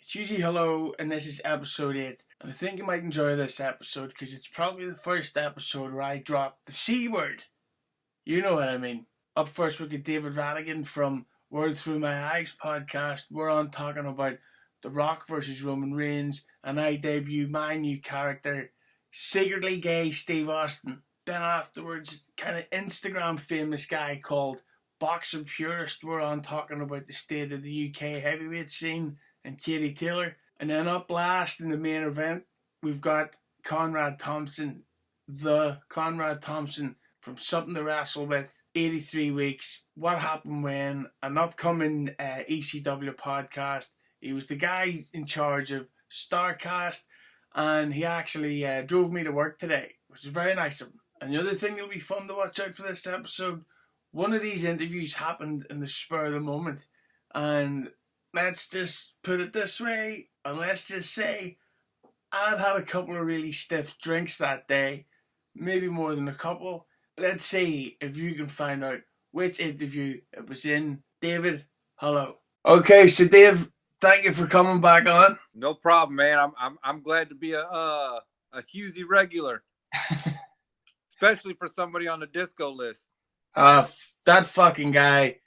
It's Hughezy, hello, and this is episode 8. And I think you might enjoy this episode because it's probably the first episode where I drop the C word. You know what I mean. Up first, we get David Radigan from World Through My Eyes podcast. We're on talking about The Rock versus Roman Reigns, and I debut my new character, secretly gay Steve Austin. Then afterwards, kind of Instagram famous guy called Boxer Purist. We're on talking about the state of the UK heavyweight scene and Katie Taylor. And then up last in the main event, we've got Conrad Thompson, the Conrad Thompson from Something to Wrestle With, 83 Weeks, What Happened When, an upcoming ECW podcast. He was the guy in charge of Starrcast, and he actually drove me to work today, which is very nice of him. And the other thing that'll be fun to watch out for this episode, one of these interviews happened in the spur of the moment, and let's just put it this way, and let's just say I'd had a couple of really stiff drinks that day, maybe more than a couple. Let's see if you can find out which interview it was in. David, hello. Okay, so Dave, thank you for coming back on. No problem, man. I'm glad to be a Hughezy regular, especially for somebody on the disco list. That fucking guy.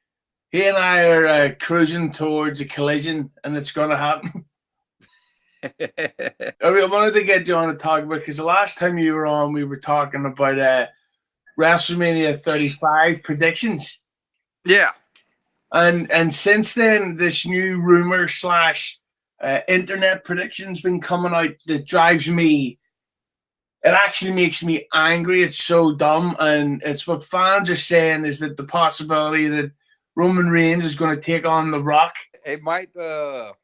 He and I are cruising towards a collision, and it's going to happen. I wanted to get you on to talk about, because the last time you were on, we were talking about WrestleMania 35 predictions. Yeah. And since then, this new rumor / internet prediction's been coming out that drives me. It actually makes me angry. It's so dumb, and it's what fans are saying is that the possibility that Roman Reigns is going to take on The Rock. It might, and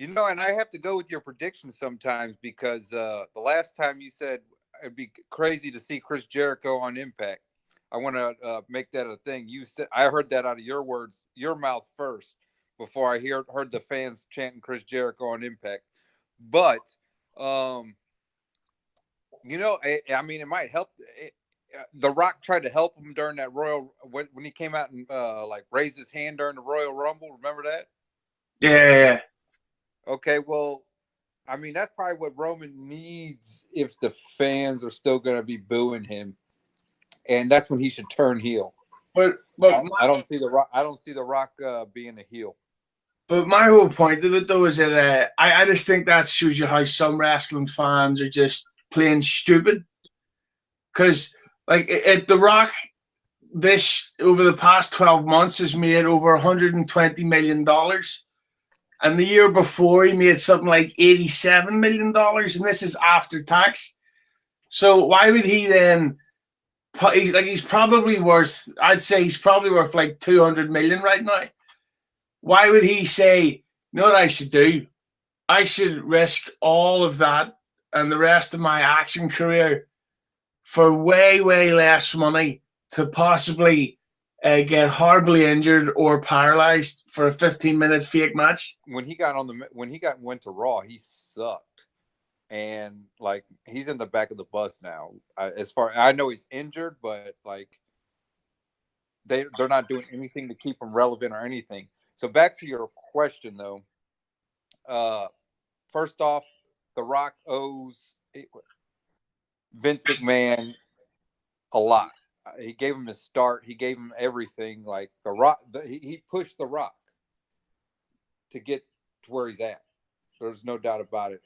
I have to go with your predictions sometimes because the last time you said it'd be crazy to see Chris Jericho on Impact. I want to make that a thing. I heard that out of your words, your mouth first, before I heard the fans chanting Chris Jericho on Impact. But, it might help. The Rock tried to help him during that when he came out and raised his hand during the Royal Rumble. Remember that? Yeah. Okay, well, that's probably what Roman needs if the fans are still going to be booing him, and that's when he should turn heel. But I don't see the Rock. I don't see the Rock being a heel. But my whole point of it, though, is that I just think that shows you how some wrestling fans are just plain stupid. Because The Rock, this over the past 12 months has made over $120 million. And the year before, he made something like $87 million. And this is after tax. So why would he then... he's probably worth... I'd say he's probably worth like $200 million right now. Why would he say, you know what I should do? I should risk all of that and the rest of my action career for way, way less money to possibly get horribly injured or paralyzed for a 15-minute fake match. When he went to Raw, he sucked, and he's in the back of the bus now. As far I know, he's injured, but they're not doing anything to keep him relevant or anything. So back to your question, though. First off, The Rock owes Vince McMahon a lot. He gave him his start. He gave him everything. Like The Rock, he pushed The Rock to get to where he's at. There's no doubt about it.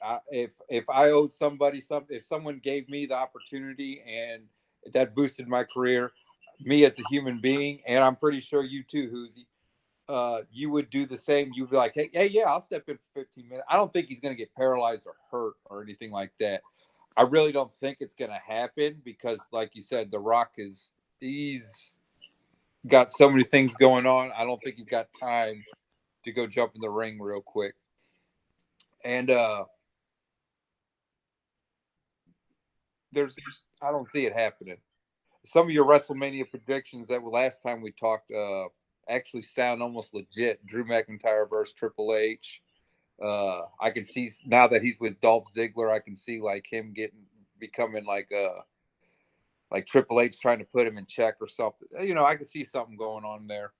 If I owed somebody something, if someone gave me the opportunity and that boosted my career, me as a human being, and I'm pretty sure you too, Hughezy, you would do the same. You'd be like, hey, yeah, I'll step in for 15 minutes. I don't think he's going to get paralyzed or hurt or anything like that. I really don't think it's going to happen because, like you said, The Rock he's got so many things going on. I don't think he's got time to go jump in the ring real quick. And I don't see it happening. Some of your WrestleMania predictions that were last time we talked actually sound almost legit. Drew McIntyre versus Triple H. I can see now that he's with Dolph Ziggler, I can see him becoming like Triple H trying to put him in check or something. I can see something going on there.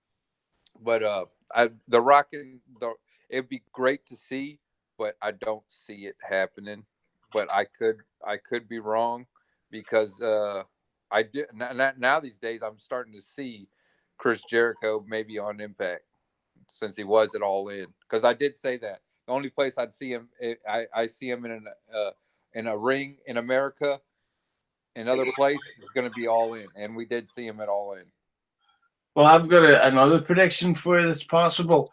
But The Rock and It'd be great to see, but I don't see it happening. But I could be wrong because I did now these days I'm starting to see Chris Jericho maybe on Impact since he was at All In, because I did say that the only place I'd see him, I see him in a ring in America. Another place is going to be All In, and we did see him at All In. Well, I've got another prediction for you that's possible.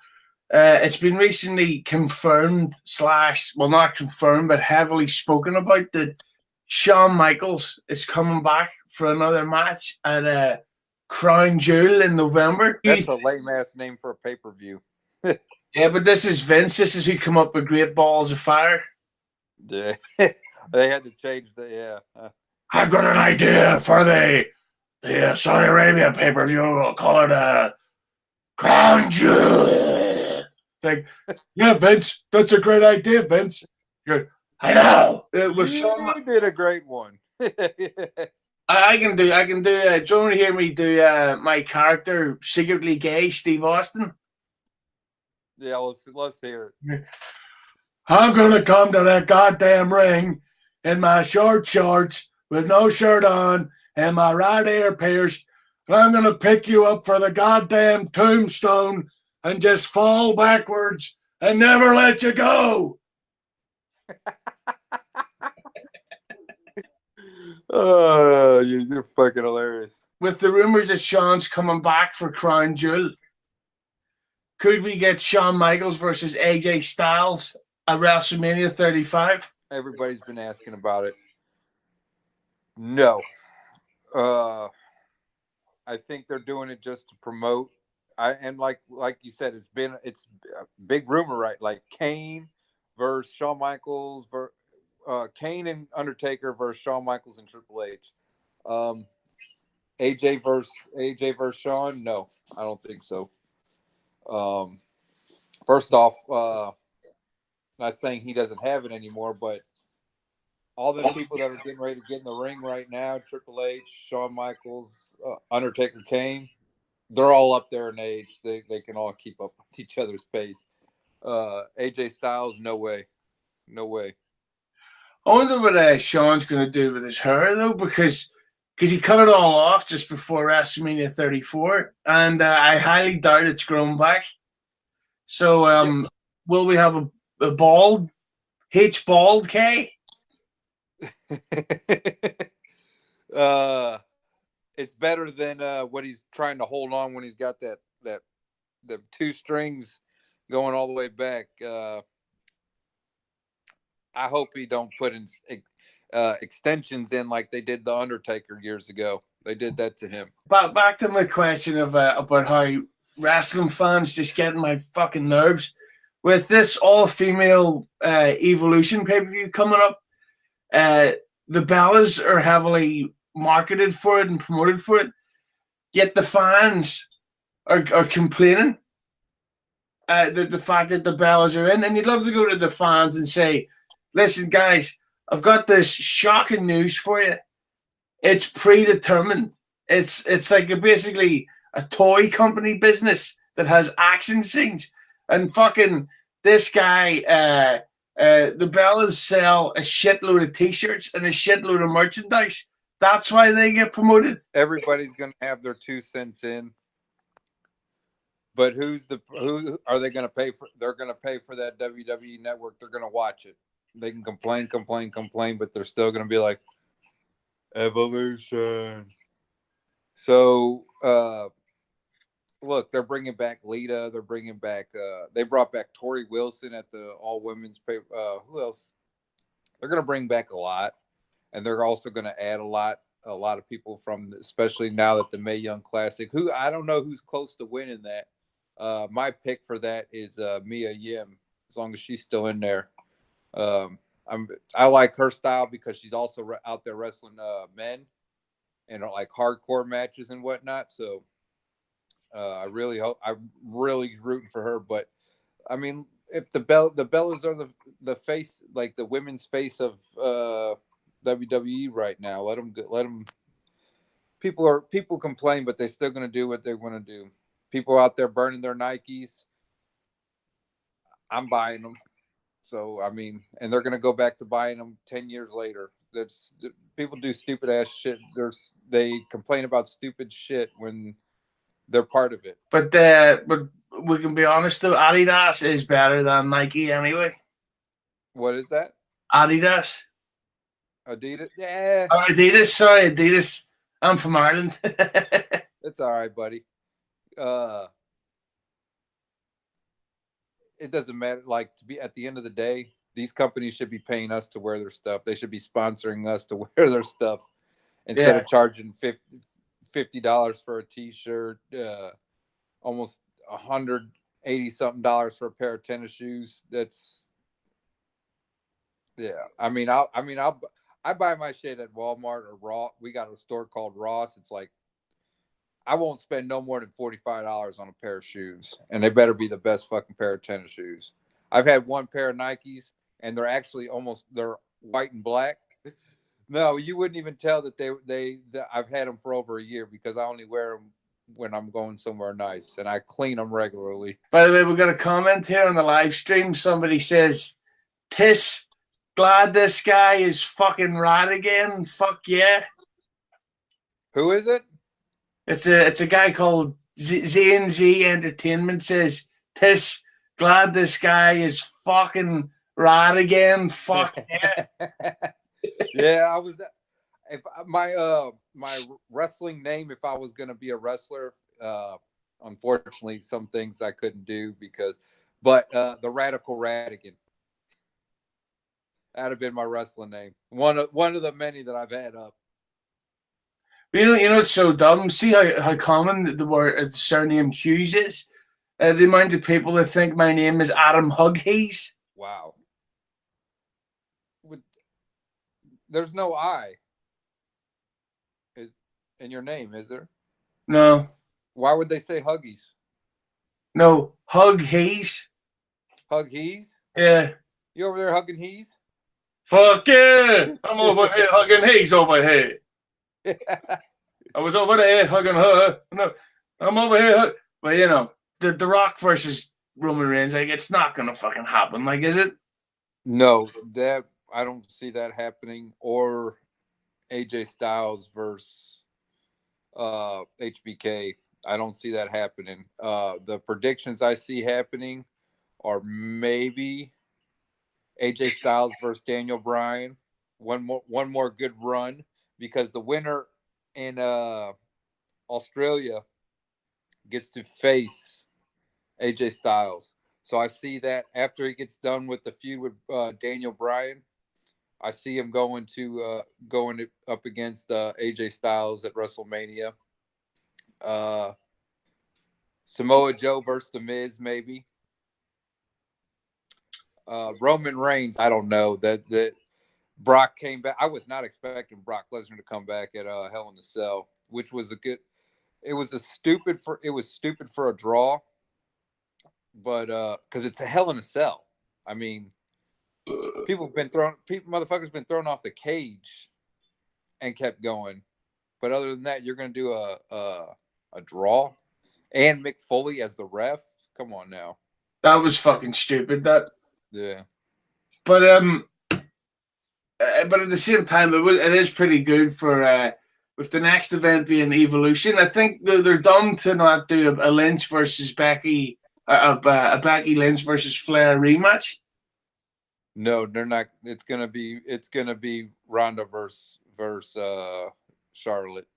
It's been recently confirmed / well, not confirmed, but heavily spoken about that Shawn Michaels is coming back for another match at Crown Jewel in November. That's a lame ass name for a pay-per-view. Yeah, but this is Vince. This is who come up with great balls of fire. Yeah, they had to change the I've got an idea for the Saudi Arabia pay-per-view. We'll call it Crown Jewel. Like, yeah, Vince, that's a great idea, Vince. I know. You did a great one. I can do. Do you want to hear me do my character, secretly gay, Steve Austin? Yeah, let's hear it. I'm gonna come to that goddamn ring in my short shorts with no shirt on and my right ear pierced, and I'm gonna pick you up for the goddamn tombstone and just fall backwards and never let you go. Oh, you're fucking hilarious. With the rumors that Shawn's coming back for Crown Jewel, could we get Shawn Michaels versus AJ Styles at WrestleMania 35? Everybody's been asking about it. No. I think they're doing it just to promote. And like you said, it's a big rumor, right? Like Kane versus Shawn Michaels, Kane and Undertaker versus Shawn Michaels and Triple H. AJ versus Shawn? No, I don't think so. First off, not saying he doesn't have it anymore, but all the people that are getting ready to get in the ring right now, Triple H, Shawn Michaels, Undertaker, Kane, they're all up there in age. They can all keep up with each other's pace. AJ Styles, no way. No way. I wonder what Shawn's going to do with his hair, though, because he cut it all off just before WrestleMania 34, and I highly doubt it's grown back. So, will we have a bald, bald K? It's better than what he's trying to hold on when he's got the two strings going all the way back. I hope he don't put in extensions in like they did the Undertaker years ago. They did that to him. But back to my question of about how wrestling fans just getting my fucking nerves with this all-female Evolution pay-per-view coming up. The Bellas are heavily marketed for it and promoted for it, yet the fans are complaining the fact that the Bellas are in, and you'd love to go to the fans and say, listen, guys, I've got this shocking news for you. It's predetermined. It's like basically a toy company business that has action scenes, and fucking this guy, the Bellas sell a shitload of t-shirts and a shitload of merchandise. That's why they get promoted. Everybody's gonna have their 2 cents in, but who are they gonna pay for? They're gonna pay for that WWE network. They're gonna watch it. They can complain, but they're still gonna be like, Evolution. So, look, they're bringing back Lita. They're bringing back. They brought back Tori Wilson at the all women's pay. Who else? They're going to bring back a lot, and they're also going to add a lot of people from, especially now that the Mae Young Classic. Who I don't know who's close to winning that. My pick for that is Mia Yim, as long as she's still in there. I like her style because she's also out there wrestling men and like hardcore matches and whatnot. So I really hope, I'm really rooting for her. But I mean, if the Bellas are the face, like the women's face of WWE right now, let them. People complain, but they're still going to do what they want to do. People out there burning their Nikes. I'm buying them. So I mean, and they're gonna go back to buying them 10 years later. That's people do stupid ass shit. They complain about stupid shit when they're part of it. But we can be honest though, Adidas is better than Nike anyway. What is that? Adidas. Adidas? Yeah. Oh, Adidas, sorry, Adidas. I'm from Ireland. It's all right, buddy. It doesn't matter. Like, to be at the end of the day, these companies should be paying us to wear their stuff. They should be sponsoring us to wear their stuff instead of charging $50 for a T-shirt, almost $180 something for a pair of tennis shoes. That's I mean, I buy my shit at Walmart or Raw. We got a store called Ross. It's like I won't spend no more than $45 on a pair of shoes, and they better be the best fucking pair of tennis shoes. I've had one pair of Nikes, and they're actually they're white and black. No, you wouldn't even tell that I've had them for over a year because I only wear them when I'm going somewhere nice, and I clean them regularly. By the way, we've got a comment here on the live stream. Somebody says, "Tis glad this guy is fucking Radigan." Fuck yeah. Who is it? It's a guy called Z&Z Entertainment. Says, "Tis glad this guy is fucking Radigan." Fuck yeah. Yeah, I was. If my wrestling name, if I was gonna be a wrestler, unfortunately, some things I couldn't do but the Radical Radigan. That'd have been my wrestling name. One of the many that I've had up. You know, it's so dumb. See how common the word the surname Hughes is. The amount of people that think my name is Adam Hughezy. Wow. There's no I in your name, is there? No. Why would they say Huggies? No, Hughezy. Hughezy? Yeah. You over there hugging He's? Fuck yeah! I'm over here hugging He's over here. I was over there hugging her. No, I'm over here. But you know, the Rock versus Roman Reigns, like it's not gonna fucking happen. Like, is it? No, that I don't see that happening. Or AJ Styles versus HBK. I don't see that happening. The predictions I see happening are maybe AJ Styles versus Daniel Bryan. One more good run because the winner in Australia gets to face AJ Styles. So I see that after he gets done with the feud with Daniel Bryan, I see him going up against AJ Styles at WrestleMania. Samoa Joe versus The Miz, maybe. Roman Reigns, I don't know. That Brock came back. I was not expecting Brock Lesnar to come back at Hell in a Cell, which was it was stupid for a draw, but because it's a Hell in a Cell. I mean, motherfuckers been thrown off the cage and kept going. But other than that, you're going to do a draw and Mick Foley as the ref. Come on now. That was fucking stupid. That. Yeah. But at the same time, it is pretty good for with the next event being Evolution. I think they're dumb to not do a Lynch versus Becky, a Becky Lynch versus Flair rematch. No, they're not. It's gonna be Ronda versus Charlotte.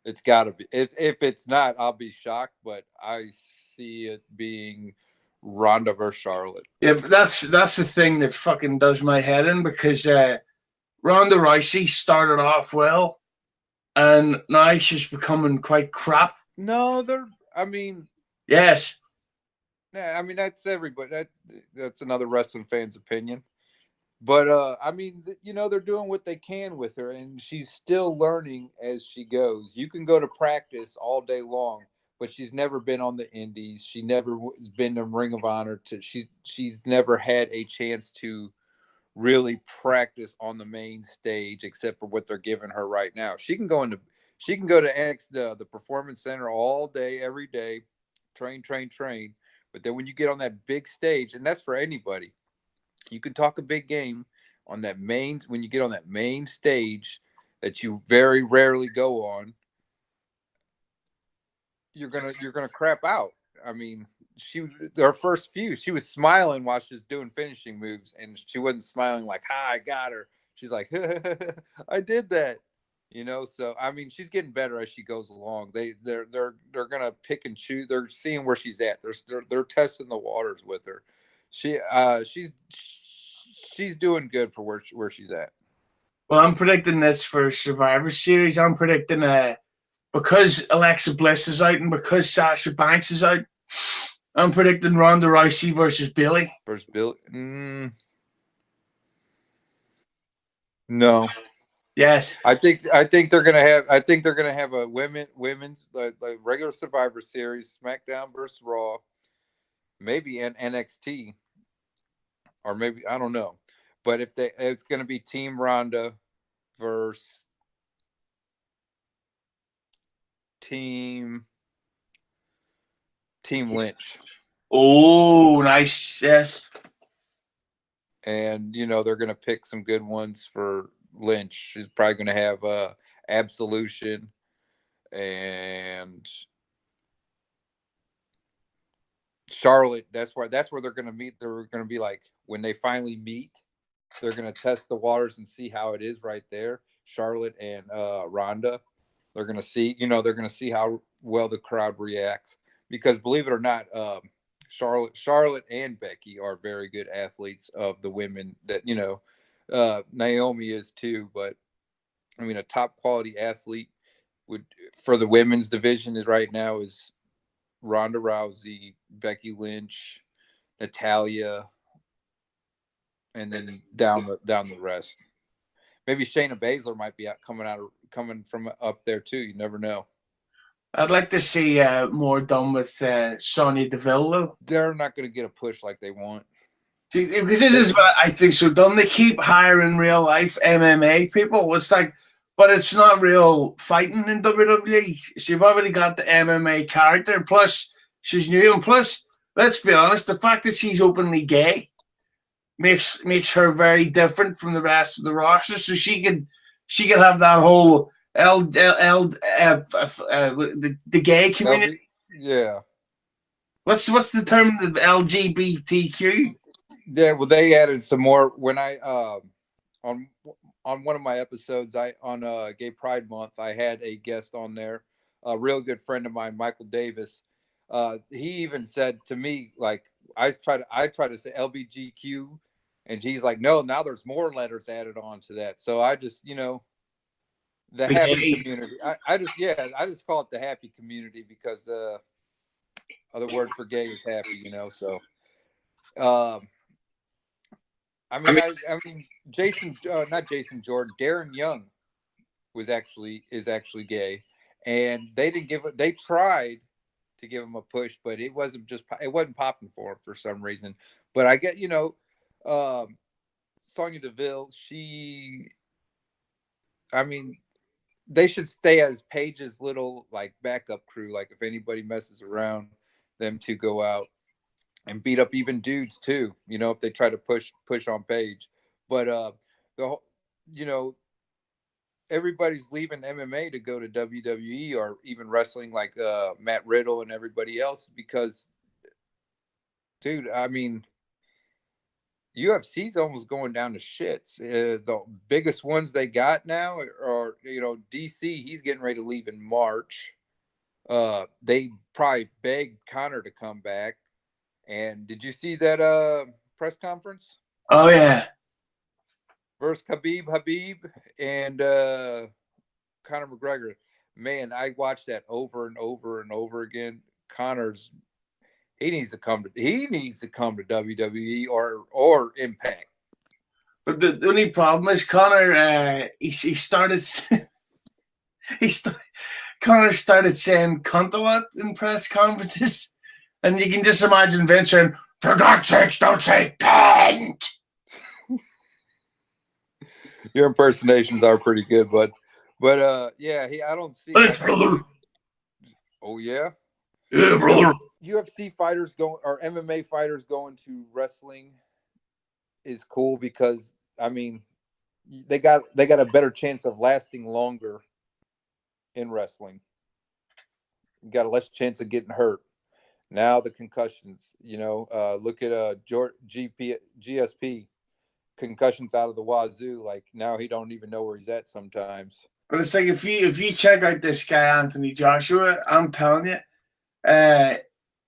It's got to be. If it's not, I'll be shocked. But I see it being Ronda versus Charlotte. Yeah, but that's the thing that fucking does my head in because Ronda Rousey started off well, and now she's becoming quite crap. No, I mean, yes. Yeah, I mean that's everybody. That's another wrestling fan's opinion. But I mean, they're doing what they can with her, and she's still learning as she goes. You can go to practice all day long, but she's never been on the indies. She never has been in Ring of Honor. She's never had a chance to really practice on the main stage, except for what they're giving her right now. She can go to the Performance Center all day, every day, train, But then when you get on that big stage, and that's for anybody, you can talk a big game on that main, when you get on that main stage that you very rarely go on, you're gonna crap out. I mean, her first few, she was smiling while she was doing finishing moves, and she wasn't smiling like, "Ha, I got her." She's like, "I did that," you know. So I mean, she's getting better as she goes along. They're gonna pick and choose. They're seeing where she's at. They're testing the waters with her. She's doing good for where she's at. Well, I'm predicting this for Survivor Series. I'm predicting because Alexa Bliss is out and because Sasha Banks is out, I'm predicting Ronda Rousey versus Billy. Versus Billy? No. Yes. I think they're gonna have a women's like regular Survivor Series, SmackDown versus Raw, maybe an NXT, or maybe I don't know. But it's gonna be Team Ronda versus Team Lynch. Oh, nice. Yes. And they're gonna pick some good ones for Lynch. She's probably gonna have Absolution and Charlotte. That's where they're gonna meet. They're gonna be like, when they finally meet, they're gonna test the waters and see how it is right there. Charlotte and Ronda. They're gonna see, they're gonna see how well the crowd reacts, because believe it or not, Charlotte and Becky are very good athletes of the women that, Naomi is too. But I mean, a top quality athlete for the women's division right now is Ronda Rousey, Becky Lynch, Natalya, and then down the rest. Maybe Shayna Baszler might be coming from up there too. You never know. I'd like to see more done with Sonya Deville, though. They're not going to get a push like they want. Because this is what I think so done. They keep hiring real life MMA people. It's like, but it's not real fighting in WWE. So you've already got the MMA character. Plus, she's new, and plus, let's be honest, the fact that she's openly gay makes her very different from the rest of the roster. So she could have that whole the gay community. Yeah. What's the term? The LGBTQ. Yeah. Well, they added some more when I on one of my episodes. On Gay Pride Month, I had a guest on there, a real good friend of mine, Michael Davis. He even said to me, like, I try to say LBGQ, and he's like, no, now there's more letters added on to that. So I just, the happy community. I just call it the happy community, because other word for gay is happy, So, I mean, not Jason Jordan, Darren Young is actually gay, and they tried to give him a push, but it wasn't popping for him for some reason. But I get, Sonya Deville, they should stay as Paige's little like backup crew. Like, if anybody messes around, them two go out and beat up even dudes too. If they try to push on Paige. But everybody's leaving MMA to go to WWE or even wrestling, like Matt Riddle and everybody else, because, dude, I mean, UFC's almost going down to shits. The biggest ones they got now are, DC. He's getting ready to leave in March. They probably begged Conor to come back. And did you see that press conference? Oh yeah. Versus Habib and Conor McGregor. Man, I watched that over and over and over again. Conor's he needs to come to WWE or Impact. But the only problem is Conor. Conor started saying cunt a lot in press conferences, and you can just imagine Vince saying, "For God's sakes, don't say cunt." Your impersonations are pretty good, but yeah, I don't see. Thanks, brother. Oh yeah. Yeah, brother. UFC fighters going or MMA fighters going to wrestling is cool because I mean they got a better chance of lasting longer in wrestling. You got a less chance of getting hurt. Now the concussions, look at GSP concussions out of the wazoo. Like now he don't even know where he's at sometimes. But it's like if you check out this guy Anthony Joshua, I'm telling you,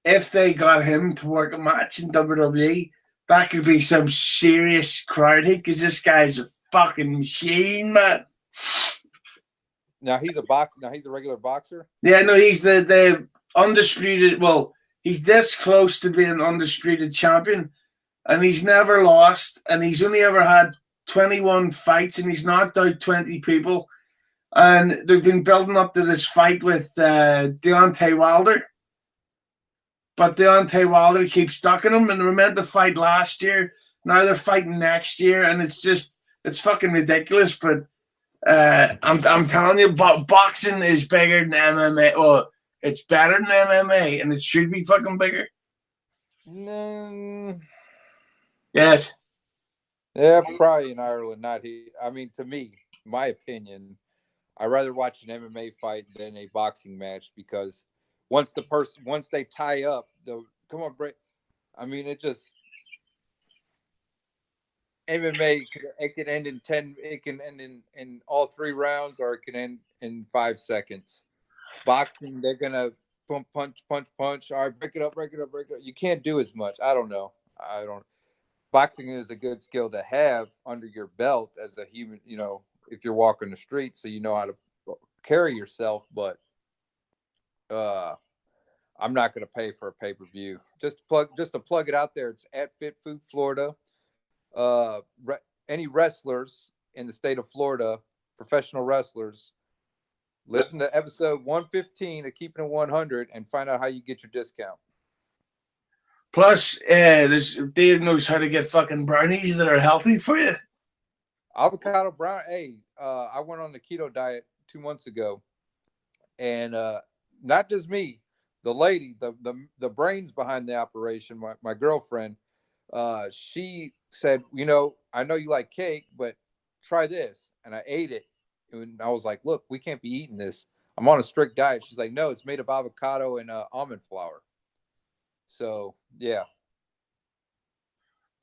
if they got him to work a match in WWE, that could be some serious crowd hit because this guy's a fucking machine, man. Now he's a regular boxer. Yeah, no, he's the undisputed. Well, he's this close to being undisputed champion, and he's never lost, and he's only ever had 21 fights, and he's knocked out 20 people. And they've been building up to this fight with Deontay Wilder. But Deontay Wilder keeps stalking him, and they were meant to fight last year. Now they're fighting next year, and it's fucking ridiculous. But I'm telling you, boxing is bigger than MMA. Well, it's better than MMA, and it should be fucking bigger. Yes. Yeah, probably in Ireland, not here. I mean, to me, my opinion, I'd rather watch an MMA fight than a boxing match because once they tie up, come on, break. I mean, it just MMA it can end in 10. It can end in all 3 rounds, or it can end in 5 seconds. Boxing, they're gonna punch. All right, break it up. You can't do as much. I don't know. Boxing is a good skill to have under your belt as a human. If you're walking the street, so you know how to carry yourself, but I'm not going to pay for a pay-per-view. Just to plug it out there. It's at Fit Food Florida. Any wrestlers in the state of Florida, professional wrestlers, listen to episode 115 of Keeping It 100 and find out how you get your discount. Plus, Dave knows how to get fucking brownies that are healthy for you. Avocado brown. Hey, I went on the keto diet 2 months ago, and not just me, the lady, the brains behind the operation, my girlfriend, she said, I know you like cake, but try this. And I ate it, and I was like, look, we can't be eating this. I'm on a strict diet. She's like, no, it's made of avocado and almond flour. So yeah.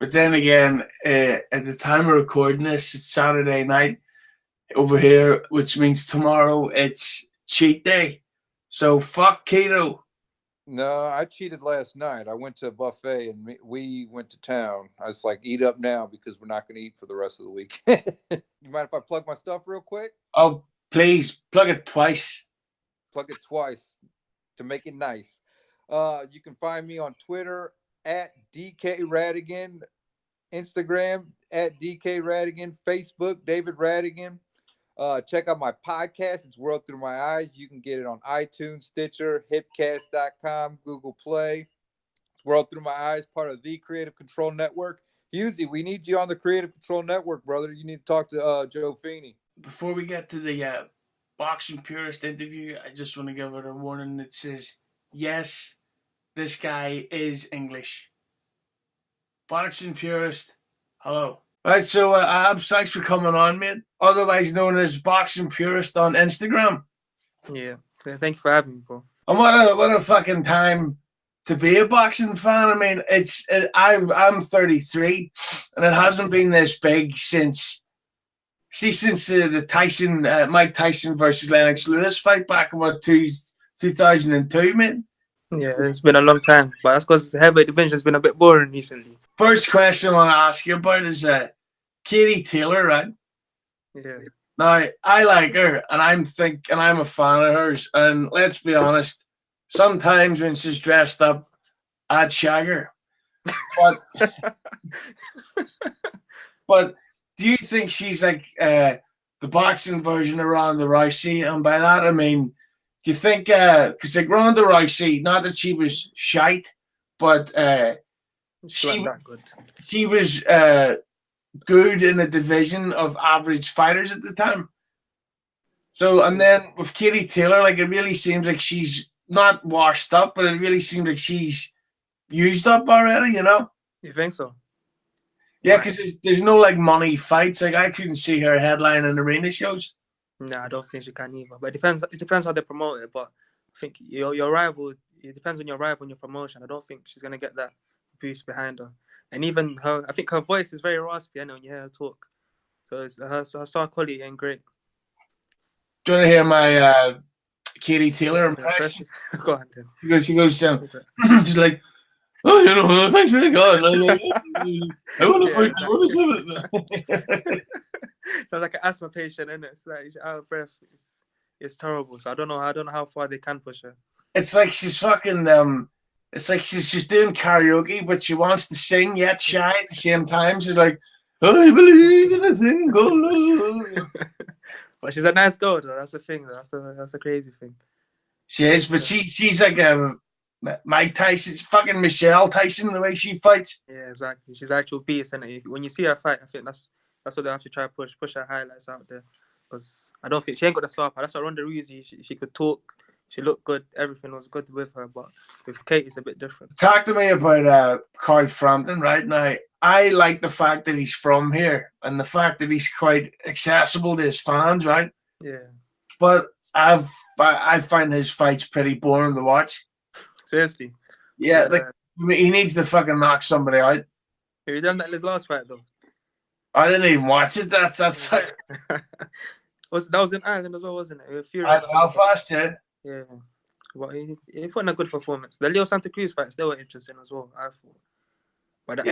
But then again, at the time of recording this, it's Saturday night over here, which means tomorrow it's cheat day. So fuck keto. No, I cheated last night. I went to a buffet and we went to town. I was like, eat up now because we're not going to eat for the rest of the week. You mind if I plug my stuff real quick? Oh, please, plug it twice. Plug it twice to make it nice. You can find me on Twitter at DK Radigan, Instagram at DK Radigan, Facebook David Radigan. Check out my podcast. It's World Through My Eyes. You can get it on iTunes, Stitcher, Hipcast.com, Google Play. It's World Through My Eyes, part of the Creative Control Network. Hughezy, we need you on the Creative Control Network, brother. You need to talk to Joe Feeney. Before we get to the Boxing Purist interview, I just want to give it a warning that says, yes, this guy is English. Boxing Purist, hello. Right, so Abs, thanks for coming on, mate. Otherwise known as Boxing Purist on Instagram. Yeah, thank you for having me, bro. And what a fucking time to be a boxing fan. I mean, I'm 33, and it hasn't been this big since the Tyson, Mike Tyson versus Lennox Lewis fight back in 2002, mate. Yeah, it's been a long time, but that's because the heavyweight division has been a bit boring recently. First question I want to ask you about is Katie Taylor, right? Yeah. Now, I like her, and I'm a fan of hers. And let's be honest, sometimes when she's dressed up, I'd shag her. But do you think she's like the boxing version of Ronda Rousey? And by that I mean, do you think because like Ronda Rousey, not that she was shite, but she was good in a division of average fighters at the time. So, and then with Katie Taylor, like it really seems like she's not washed up, but it really seems like she's used up already, you know? You think so? Yeah, because there's no like money fights. Like I couldn't see her headlining arena shows. No, I don't think she can either. But it depends how they promote it. But I think your rival. It depends on your rival and your promotion. I don't think she's gonna get that boost behind her. And even her, I think her voice is very raspy. I know when you hear her talk. So it's her star quality ain't great. Do you want to hear my Katie Taylor impression? Go on then. She goes she's like, oh, you know, thanks for God. I want to fight. I want to Sounds like an asthma patient, isn't it? It's like she's out of breath. It's terrible. So I don't know how far they can push her. It's like she's fucking it's like she's just doing karaoke, but she wants to sing yet shy at the same time. She's like, I believe in a thing called love. But she's a nice girl, though. That's the thing. That's a crazy thing. She is, but she's like Mike Tyson, fucking Michelle Tyson, the way she fights. Yeah, exactly. She's actual beast, and when you see her fight, I think that's what they have to try to push her highlights out there. Because I don't think she ain't got the star power. That's why Ronda Rousey, she could talk, she looked good, everything was good with her. But with Kate, it's a bit different. Talk to me about Carl Frampton right now. I like the fact that he's from here and the fact that he's quite accessible to his fans, right? Yeah. But I find his fights pretty boring to watch. Seriously. Yeah, like he needs to fucking knock somebody out. Have you done that in his last fight though? I didn't even watch it. That's that was in Ireland as well, wasn't it? Belfast, yeah. Yeah. But he put in a good performance. The Leo Santa Cruz fights, they were interesting as well, I thought. But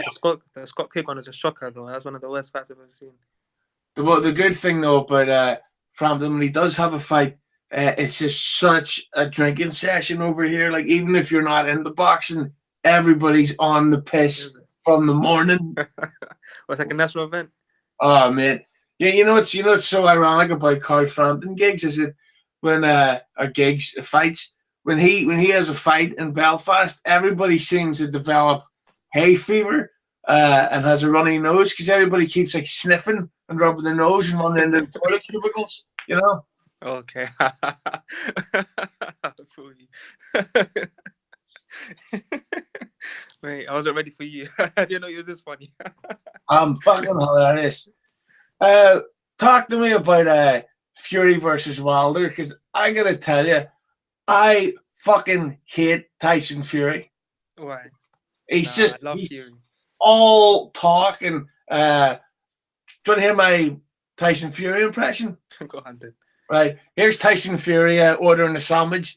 the Scott kick one is a shocker though. That's one of the worst fights I've ever seen. The good thing though about Frampton, when he does have a fight, it's just such a drinking session over here. Like even if you're not in the boxing, everybody's on the piss from the morning. It's like a national event. Oh man, yeah. You know what's so ironic about Carl Frampton gigs is it when fights when he has a fight in Belfast, everybody seems to develop hay fever and has a runny nose because everybody keeps like sniffing and rubbing their nose and running into the toilet cubicles. You know. Okay. Wait, I wasn't ready for you. I didn't know you was this funny. I'm fucking hilarious. Talk to me about Fury versus Wilder, because I gotta tell you, I fucking hate Tyson Fury. Why? He's I love Fury. All talk and do you want to hear my Tyson Fury impression? Go on then. Right, here's Tyson Fury ordering a sandwich.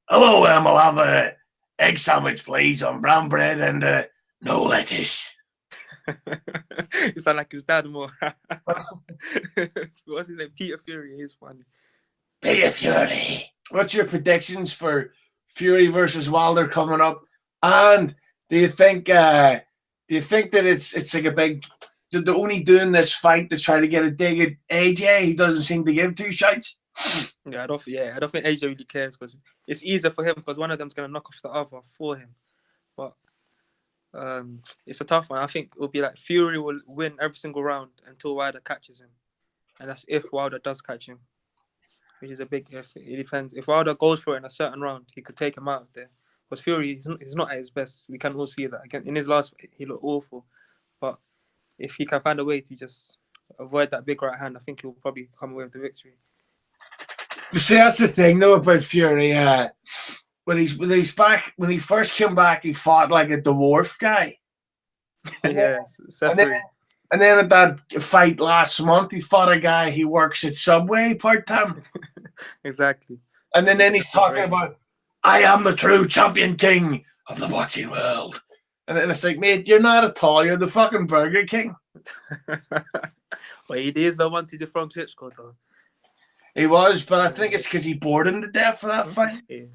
Hello, I'll have a egg sandwich, please, on brown bread and no lettuce. You sound like his dad more. What's his name? Peter Fury. He's funny. Peter Fury. What's your predictions for Fury versus Wilder coming up? And do you think that it's like a big? They're only doing this fight to try to get a dig at AJ. He doesn't seem to give two shots. I don't think AJ really cares because it's easier for him because one of them's gonna knock off the other for him. But it's a tough one. I think it will be like Fury will win every single round until Wilder catches him, and that's if Wilder does catch him, which is a big if. It depends. If Wilder goes for it in a certain round, he could take him out of there. Because Fury, he's not at his best. We can all see that. Again, in his last fight, he looked awful, but if he can find a way to just avoid that big right hand, I think he'll probably come away with the victory. But see, that's the thing though about Fury. When he's back, when he first came back, he fought like a dwarf guy. Yeah, and then at that fight last month, he fought a guy he works at Subway part time. Exactly. And then he's talking about, I am the true champion king of the boxing world. And then it's like, mate, you're not at all. You're the fucking Burger King. Well, he is the one to defend Klitschko, though. He was, but I think it's because he bored him to death for that fight. Yeah.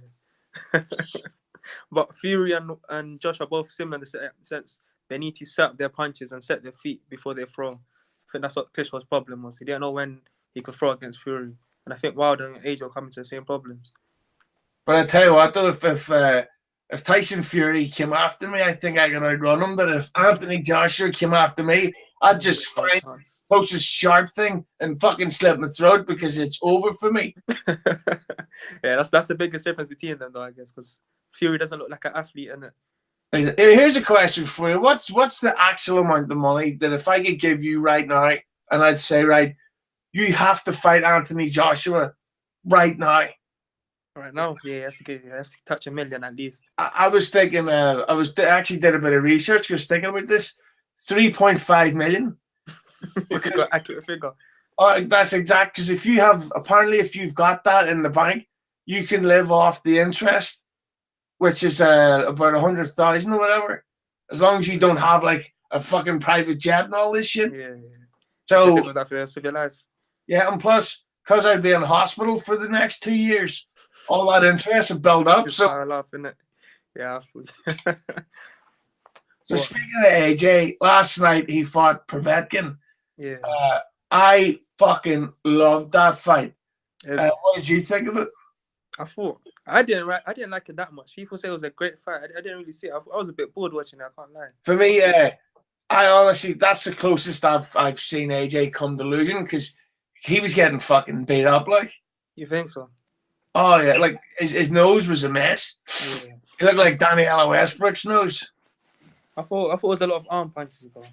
But Fury and Josh are both similar in the sense they need to set up their punches and set their feet before they throw. I think that's what Klitschko's problem was. He didn't know when he could throw against Fury. And I think Wilder and AJ will come into the same problems. But I tell you what, though, if Tyson Fury came after me, I think I could outrun him. But if Anthony Joshua came after me, I'd just find the closest sharp thing and fucking slit my throat because it's over for me. Yeah, that's the biggest difference between them, though, I guess, because Fury doesn't look like an athlete, innit? Here's a question for you. What's the actual amount of money that if I could give you right now, and I'd say, right, you have to fight Anthony Joshua right now? Right now, yeah, you have to touch $1 million at least. I was thinking, actually did a bit of research. I was thinking about this, 3.5 million. Because you got accurate figure. That's exact. Because if you've got that in the bank, you can live off the interest, which is about 100,000 or whatever. As long as you don't have like a fucking private jet and all this shit. Yeah. So with that for the rest of your life. Yeah, and plus, because I'd be in hospital for the next 2 years, all that interest would build up. Just so, up, innit? Yeah. So speaking of AJ, last night he fought Povetkin. Yeah. I fucking loved that fight. What did you think of it? I didn't like it that much. People say it was a great fight. I didn't really see it. I was a bit bored watching it. I can't lie. For me, I honestly, that's the closest I've seen AJ come to losing, because he was getting fucking beat up. Like, you think so? Oh yeah, like his nose was a mess. Yeah. He looked like Daniela Westbrook's nose. I thought it was a lot of arm punches though.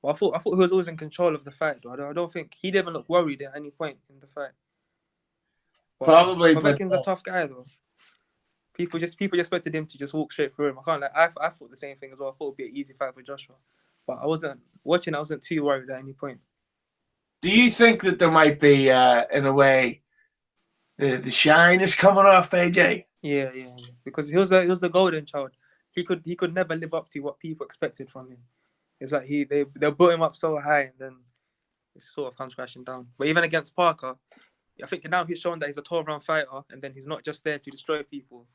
Well, I thought he was always in control of the fight though. I don't think he didn't look worried at any point in the fight. But Probably, Povetkin's a tough guy though. People just expected him to just walk straight through him. I can't I thought the same thing as well. I thought it'd be an easy fight for Joshua, but I wasn't too worried at any point. Do you think that there might be, in a way, the shine is coming off AJ? Yeah. Because he was the golden child. He could never live up to what people expected from him. It's like they built him up so high, and then it sort of comes crashing down. But even against Parker, I think now he's shown that he's a 12-round fighter, and then he's not just there to destroy people.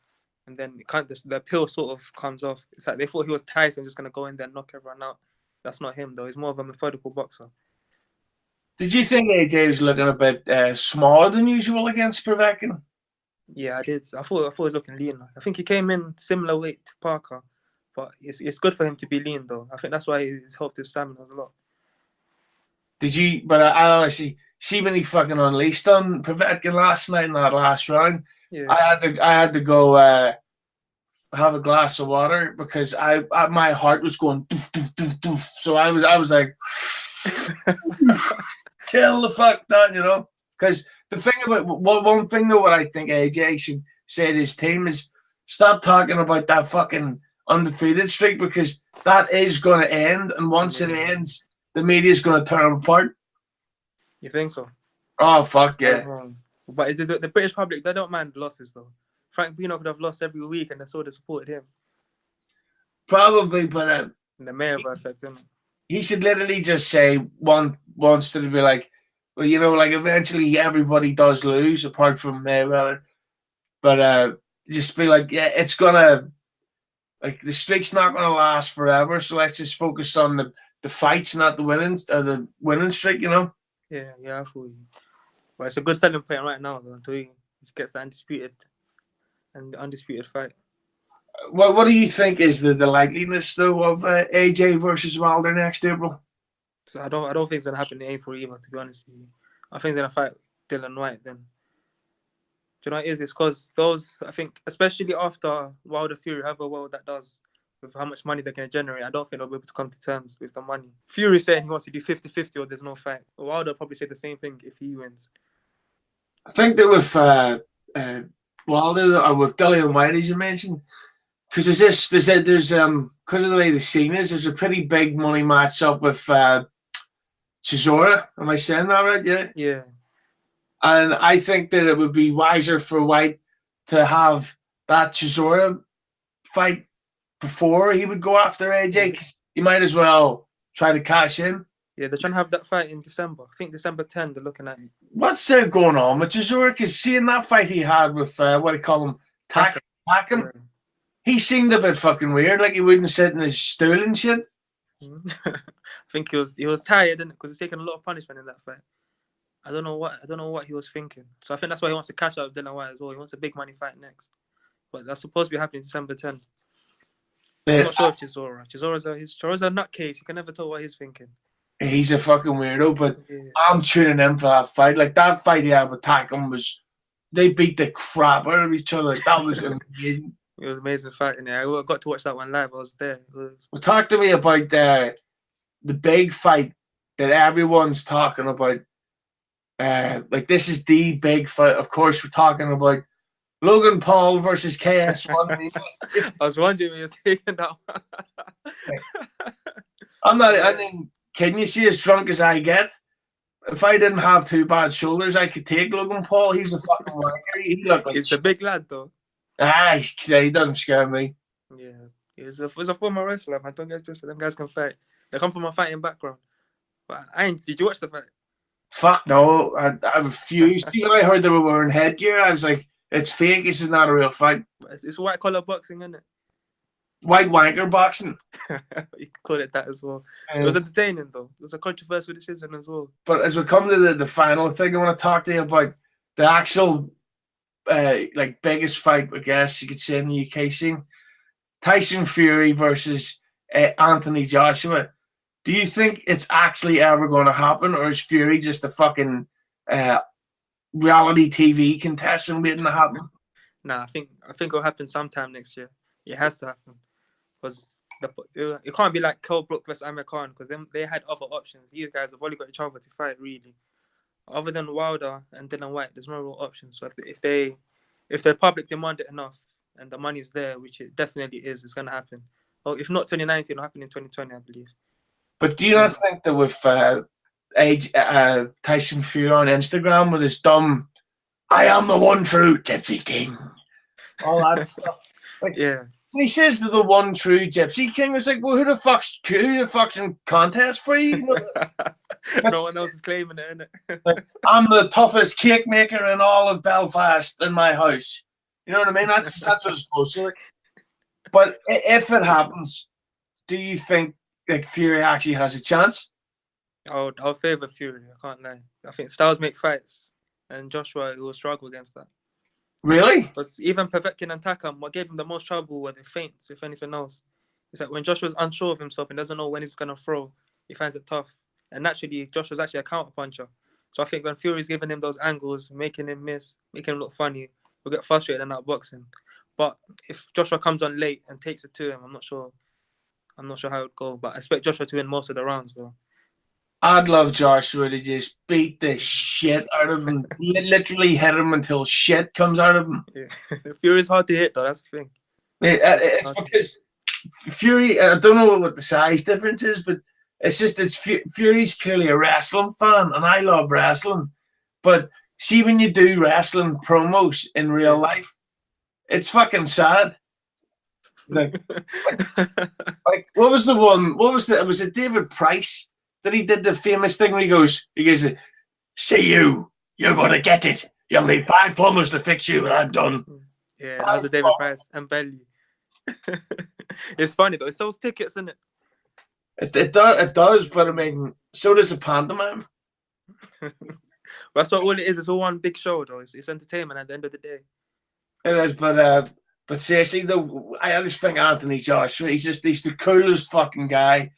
And then the appeal sort of comes off. It's like they thought he was Tyson, just gonna go in there and knock everyone out. That's not him though. He's more of a methodical boxer. Did you think AJ was looking a bit smaller than usual against Povetkin? Yeah, I did. I thought he was looking lean. I think he came in similar weight to Parker, but it's good for him to be lean though. I think that's why he's helped his stamina a lot. Did you? But I honestly see when he fucking unleashed on Povetkin last night in that last round. Yeah. I had to go have a glass of water because my heart was going doof, doof, doof, doof. So I was like, kill the fuck down, you know. Because the thing about one thing though, what I think AJ should say to his team is stop talking about that fucking undefeated streak, because that is going to end, and once it ends, the media is going to tear them apart. You think so? Oh fuck yeah! But the British public, they don't mind losses though. Frank Pino could have lost every week, and they sort of supported him. Probably, but the mayor effect, isn't it? He should literally just say wants to be like, well, you know, like eventually everybody does lose apart from Mayweather, but just be like, yeah, it's gonna, like, the streak's not gonna last forever, so let's just focus on the fights, not the winning streak, you know? Yeah, I feel you. But it's a good selling point right now though, until he gets the undisputed fight. What do you think is the likeliness though of AJ versus Wilder next April? So I don't think it's gonna happen in April either, to be honest with you. I think he's gonna fight Dylan White then. Do you know what it is? It's because those, I think, especially after Wilder Fury, however well that does, with how much money they're going to generate, I don't think they'll be able to come to terms with the money. Fury saying he wants to do 50-50 or there's no fight. Wilder will probably say the same thing if he wins. I think that with Wilder or with Dillian White, as you mentioned, because there's because of the way the scene is, there's a pretty big money match up with Chisora. Am I saying that right? Yeah. Yeah. And I think that it would be wiser for White to have that Chisora fight before he would go after AJ. You might as well try to cash in. Yeah, they're trying to have that fight in December. I think December 10, they're looking at it. What's going on with Chisora? Because seeing that fight he had with, what do you call him? Takum. Yeah. He seemed a bit fucking weird, like he wouldn't sit in his stool and shit. I think he was tired, didn't it? Because he's taken a lot of punishment in that fight. I don't know what he was thinking. So I think that's why he wants to catch up with Dylan White as well. He wants a big money fight next. But that's supposed to be happening December 10th. I'm not sure if Chisora's a nutcase. You can never tell what he's thinking. He's a fucking weirdo, but yeah. I'm tuning in for that fight. Like, that fight he had with Takum was they beat the crap out of each other. Like, that was amazing. It was amazing fighting. Yeah, I got to watch that one live. I was there. Well, talk to me about the big fight that everyone's talking about. Like, this is the big fight. Of course, we're talking about Logan Paul versus KS1. I was wondering when you were saying that one. I'm not. I mean, can you see as drunk as I get? If I didn't have two bad shoulders, I could take Logan Paul. He's a fucking wanker. He looked like He's a big lad, though. He doesn't scare me. Yeah, he's a former wrestler, man. Don't get twisted. Them guys can fight. They come from a fighting background. But did you watch the fight? Fuck no. I refused. When I heard they were wearing headgear, I was like, it's fake. This is not a real fight. It's white collar boxing, isn't it? White wanker boxing. You can call it that as well. It was entertaining, though. It was a controversial decision as well. But as we come to the final thing, I want to talk to you about the actual like biggest fight, I guess you could say, in the UK scene. Tyson Fury versus Anthony Joshua. Do you think it's actually ever going to happen, or is Fury just a fucking reality TV contestant waiting to happen? Nah, I think it'll happen sometime next year. It has to happen because it can't be like Kell Brook versus Amir Khan, because they had other options. These guys have only got each other to fight, really. Other than Wilder and Dylan White, there's no real options. So if the public demand it enough and the money's there, which it definitely is, it's gonna happen. Well, if not 2019, it'll happen in 2020, I believe. But do you not think that with Tyson Fury on Instagram with his dumb, I am the one true Gypsy King, all that stuff? Like, yeah. When he says to the one true Gypsy King, it's like, well, who the fuck's in contest for you? No one else is claiming it, innit? Like, I'm the toughest cake maker in all of Belfast in my house. You know what I mean? That's what it's supposed to. Like. But if it happens, do you think like Fury actually has a chance? I'll favour Fury. I can't lie. I think styles make fights, and Joshua will struggle against that. Really? Because even Povetkin and Takam, what gave him the most trouble were the feints, if anything else. It's like when Joshua's unsure of himself and doesn't know when he's going to throw, he finds it tough. And naturally, Joshua's actually a counter puncher. So I think when Fury's giving him those angles, making him miss, making him look funny, we'll get frustrated and outbox him. But if Joshua comes on late and takes it to him, I'm not sure how it would go. But I expect Joshua to win most of the rounds, though. I'd love Joshua to just beat the shit out of him. Literally hit him until shit comes out of him. Yeah. Fury's hard to hit, though. That's the thing. It's because Fury, I don't know what the size difference is, but Fury's clearly a wrestling fan, and I love wrestling. But see, when you do wrestling promos in real life, it's fucking sad. Like what was the one? Was it David Price that he did the famous thing where he goes, "See you, you're gonna get it. You'll need 5 plumbers to fix you, and I'm done." Yeah, that was a David Price and Belly. It's funny though. It sells tickets, isn't it? It does, but I mean, so does the pantomime. That's what all it is. It's all one big show, though. It's entertainment at the end of the day. It is, but seriously though, I just think Anthony Joshua, he's the coolest fucking guy.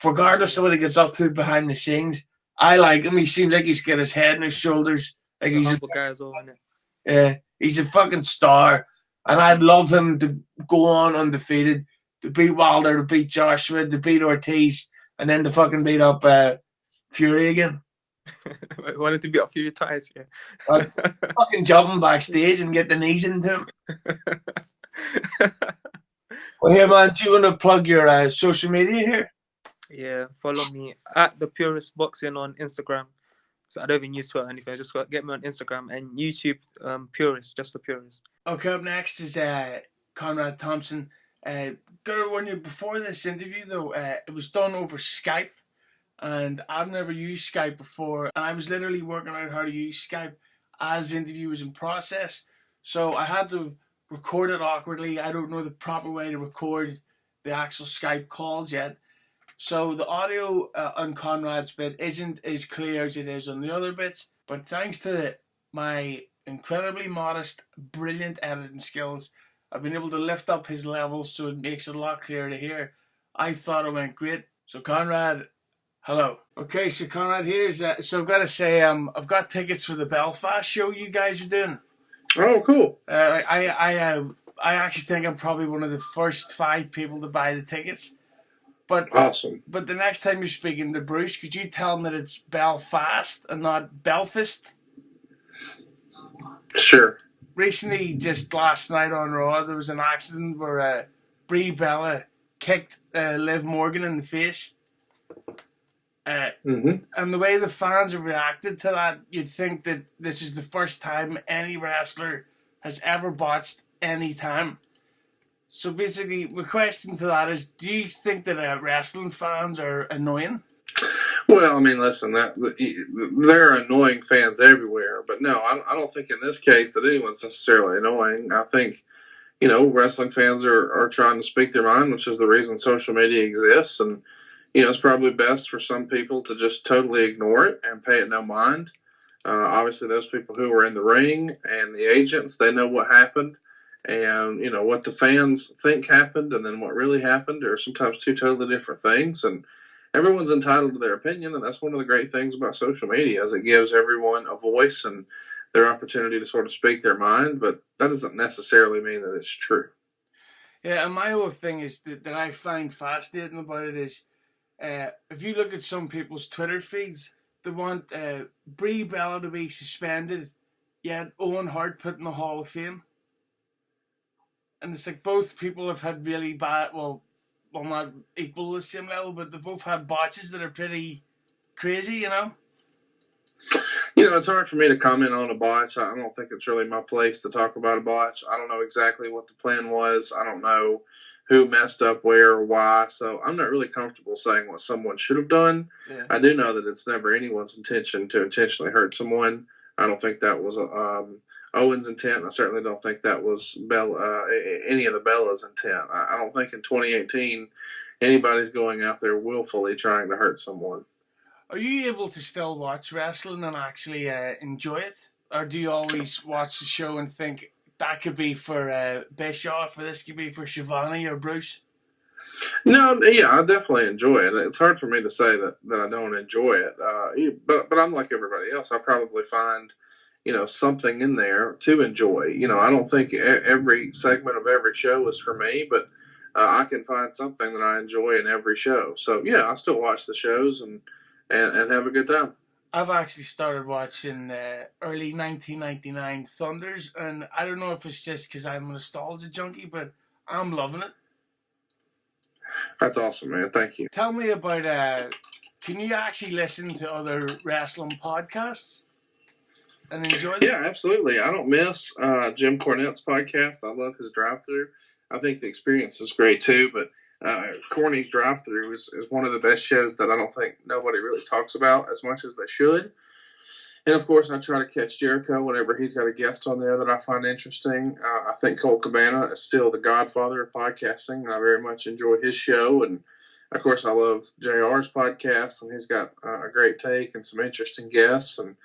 Regardless of what he gets up to behind the scenes, I like him. He seems like he's got his head on his shoulders. Like he's a humble guy as well, isn't it? He's a fucking star, and I'd love him to go on undefeated, to beat Wilder, to beat Joshua, to beat Ortiz, and then to fucking beat up Fury again. I wanted to beat up Fury twice, yeah. Fucking jump him backstage and get the knees into him. Well, here, man, do you want to plug your social media here? Yeah, follow me at the Purist Boxing on Instagram. So I don't even use Twitter or anything. Just get me on Instagram and YouTube. Purist, just the Purist. Okay, up next is Conrad Thompson. Gotta warn you, before this interview though, it was done over Skype, and I've never used Skype before, and I was literally working out how to use Skype as the interview was in process. So I had to record it awkwardly. I don't know the proper way to record the actual Skype calls yet. So the audio on Conrad's bit isn't as clear as it is on the other bits, but thanks to my incredibly modest, brilliant editing skills, I've been able to lift up his levels so it makes it a lot clearer to hear. I thought it went great. So Conrad, Hello. Okay, so Conrad here. So I've got to say, I've got tickets for the Belfast show you guys are doing. Oh, cool. I actually think I'm probably one of the first 5 people to buy the tickets. But Awesome. But the next time you're speaking to Bruce, could you tell him that it's Belfast and not Belfast? Sure. Recently, just last night on Raw, there was an accident where Brie Bella kicked Liv Morgan in the face. And the way the fans have reacted to that, you'd think that this is the first time any wrestler has ever botched any time. So basically, my question to that is, do you think that wrestling fans are annoying? Well, I mean, listen, there are annoying fans everywhere, but no, I don't think in this case that anyone's necessarily annoying. I think, wrestling fans are trying to speak their mind, which is the reason social media exists, and it's probably best for some people to just totally ignore it and pay it no mind. Obviously, those people who were in the ring and the agents, they know what happened. And, what the fans think happened and then what really happened are sometimes 2 totally different things. And everyone's entitled to their opinion. And that's one of the great things about social media is it gives everyone a voice and their opportunity to sort of speak their mind. But that doesn't necessarily mean that it's true. Yeah, and my whole thing is that I find fascinating about it is, if you look at some people's Twitter feeds, they want Brie Bella to be suspended, yet Owen Hart put in the Hall of Fame. And it's like both people have had really bad, well not equal the same level, but they've both had botches that are pretty crazy, It's hard for me to comment on a botch. I don't think it's really my place to talk about a botch. I don't know exactly what the plan was. I don't know who messed up where or why. So I'm not really comfortable saying what someone should have done. Yeah. I do know that it's never anyone's intention to intentionally hurt someone. I don't think that was Owen's intent. I certainly don't think that was any of the Bella's intent. I don't think in 2018 anybody's going out there willfully trying to hurt someone. Are you able to still watch wrestling and actually enjoy it? Or do you always watch the show and think that could be for Bischoff or this could be for Shivani or Bruce? No, yeah, I definitely enjoy it. It's hard for me to say that I don't enjoy it. But I'm like everybody else. I probably find, something in there to enjoy. I don't think every segment of every show is for me, but I can find something that I enjoy in every show. So, yeah, I still watch the shows and have a good time. I've actually started watching early 1999 Thunders, and I don't know if it's just because I'm a nostalgia junkie, but I'm loving it. That's awesome, man. Thank you. Tell me about, can you actually listen to other wrestling podcasts and enjoy them? Yeah, absolutely. I don't miss Jim Cornette's podcast. I love his drive-thru. I think the experience is great too, but Corny's drive-thru is one of the best shows that I don't think nobody really talks about as much as they should. And, of course, I try to catch Jericho whenever he's got a guest on there that I find interesting. I think Cole Cabana is still the godfather of podcasting, and I very much enjoy his show. And, of course, I love JR's podcast, and he's got a great take and some interesting guests. And